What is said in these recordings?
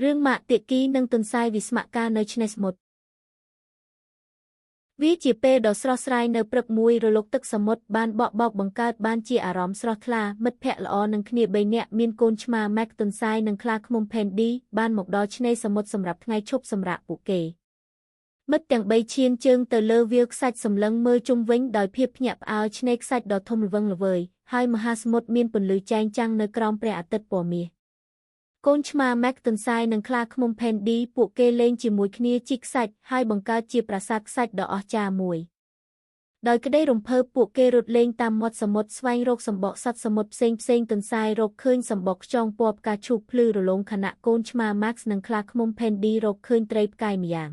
រឿងម៉ាក់ទាគីនិងទុនសាយវិស្មការនៅឆ្នេរសមុទ្រវាជាពេលដ៏ស្រស់ស្រាយនៅព្រឹកមួយរលកទឹកសមុទ្របានបក់បោកបង្កើតបានជាអារម្មណ៍ស្រស់ថ្លាមិត្តភក្តិល្អនឹងគ្នា3នាក់មានកូនឆ្មាម៉ែកទុនសាយនិងខ្លាឃ្មុំផេនឌីបានមកដល់ឆ្នេរសមុទ្រសម្រាប់ថ្ងៃឈប់សម្រាកពួកគេមិត្តទាំង3ឈានជើងទៅលើវាលខ្សាច់សម្លឹងមើលជុំវិញដោយភាពភ្ញាក់ផ្អើលឆ្នេរខ្សាច់ដ៏ធំល្វឹងល្វើយហើយមហាសមុទ្រមានពន្លឺចែងចាំងនៅក្រោមព្រះអាទិត្យពណ៌មាសកូនឆ្មាម៉ែកទុនសាយនិងខ្លាឃ្មុំផេនឌីពួកគេលេងជាមួយគ្នាជីកខ្សាច់ហើយបង្កើតជាប្រាសាទខ្សាច់ដ៏អស្ចារ្យមួយដោយក្តីរំភើបពួកគេរត់លេងតាមមាត់សមុទ្រស្វែងរកសម្បកសត្វសមុទ្រផ្សេងទុនសាយរកឃើញសម្បកខ្យងពណ៌ផ្កាឈូកភ្លឺរលោងខណៈកូនឆ្មាម៉ាក់និងខ្លាឃ្មុំផេនឌីរកឃើញត្រីផ្កាយម្យ៉ាង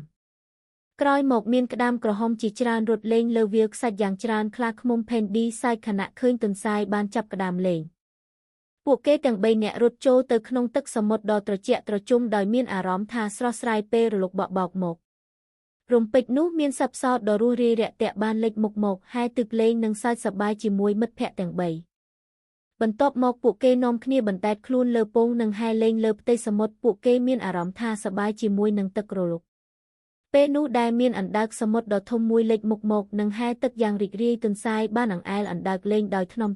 ក្រោយមកមានក្តាមក្រហមជាច្រើនរត់លេងលើវាលខ្សាច់យ៉ាងច្រើនខ្លាឃ្មុំផេនឌីសើចខណៈឃើញទុនសាយបានចាប់ក្តាមលេងពួកគេទាំង3នាក់រត់ចូលទៅក្នុងទឹកសមុទ្រដ៏ត្រជាក់ត្រជុំដោយមានអារម្មណ៍ថាស្រស់ស្រាយពេលរលកបក់បោកមករំពេចនោះមានសត្វផ្សោតដ៏រួសរាយរាក់ទាក់បានលេចមុខមកហែទឹកលេងនិងសើចសប្បាយជាមួយមិត្តភក្តិទាំង3បន្ទាប់មកពួកគេនាំគ្នាបណ្តែតខ្លួនលើពងនិងហែលេងលើផ្ទៃសមុទ្រពួកគេមានអារម្មណ៍ថាសប្បាយជាមួយនឹងទឹករលកពេលនោះដែលមានអណ្ដើកសមុទ្រដ៏ធំមួយលេចមុខមកនិងហែទឹកយ៉ាងរីករាយទុនសាយបានអង្អែលអណ្ដើកលេងដោយថ្នម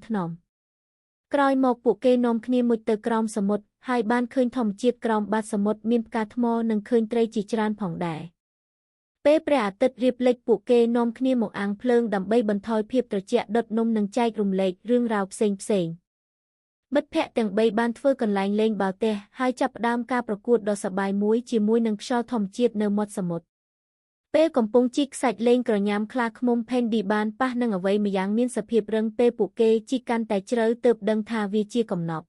ក្រោយមកពួកគេនាំគ្នាមុជទៅក្រោមសមុទ្រហើយបានឃើញធម្មជាតិក្រោមបាតសមុទ្រមានផ្កាថ្មនិងឃើញត្រីជាច្រើនផងដែរពេលព្រះអាទិត្យរៀបលិចពួកគេនាំគ្នាមកអាំងភ្លើងដើម្បីបន្ថយភាពត្រជាក់ដុតនំនិងចែករំលែករឿងរ៉ាវផ្សេងមិត្តភក្តិទាំង3បានធ្វើកន្លែងលេងបាល់ទះហើយចាប់ផ្ដើមការប្រកួតដ៏សប្បាយមួយជាមួយនឹងខ្យល់ធម្មជាតិនៅមាត់សមុទ្រពេលកំពុងជីកខ្សាច់លេងក្រញាំខ្លាឃ្មុំផេនឌីបានប៉ះនឹងអ្វីម្យ៉ាងមានសភាពរឹងពេលពួកគេជីកកាន់តែជ្រៅទើបដឹងថាវាជាកំណប់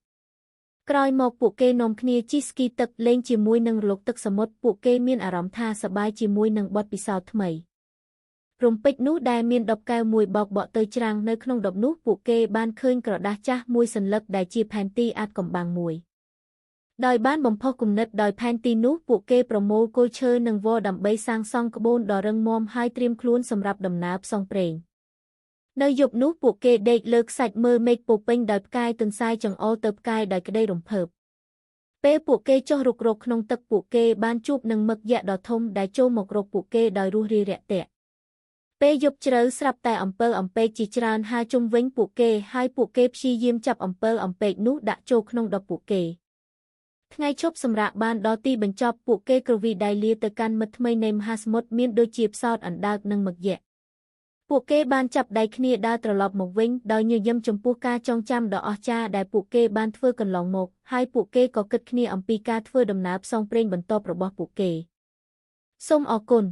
ក្រោយមកពួកគេនាំគ្នាជិះស្គីទឹកលេងជាមួយនឹងរលកទឹកសមុទ្រពួកគេមានអារម្មណ៍ថាសប្បាយជាមួយនឹងបទពិសោធន៍ថ្មីរំពេចនោះដែលមានដបកែវមួយបោកបក់ទៅច្រាំងនៅក្នុងដបនោះពួកគេបានឃើញក្រដាសចាស់មួយសន្លឹកដែលជាផែនទីអាថ៌កំបាំងមួយដោយបានបំផុសគំនិតដោយផែនទីនោះពួកគេប្រមូលគល់ឈើនិងវល្លិដើម្បីសាងសង់ក្បូនដ៏រឹងមាំហើយត្រៀមខ្លួនសម្រាប់ដំណើរផ្សងព្រេងនៅយប់នោះពួកគេដេកលើខ្សាច់មើលមេឃពោពេញដោយផ្កាយទុនសាយចង្អុលទៅផ្កាយដោយក្តីរំភើបពេលពួកគេចុះរុករកក្នុងទឹកពួកគេបានជួបនឹងមឹកយក្សដ៏ធំដែលចូលមករកពួកគេដោយរួសរាយរាក់ទាក់ពេលយប់ជ្រៅស្រាប់តែអំពិលអំពែកជាច្រើនហើរជុំវិញពួកគេហើយពួកគេព្យាយាមចាប់អំពិលអំពែកនោះដាក់ចូលក្នុងដបពួកគេថ្ងៃឈប់សម្រាកបានដល់ទីបញ្ចប់ពួកគេគ្រវីដៃលាទៅកាន់មិត្តថ្មីនៃមហាសមុទ្រមានដូចជាផ្សោតអណ្ដើកនិងមឹកយក្សពួកគេបានចាប់ដៃគ្នាដើរត្រឡប់មកវិញដោយញញឹមចំពោះការចងចាំដ៏អស្ចារ្យដែលពួកគេបានធ្វើកន្លងមកហើយពួកគេក៏គិតគ្នាអំពីការធ្វើដំណើរផ្សងព្រេងបន្ទាប់របស់ពួកគេសូមអរគុណ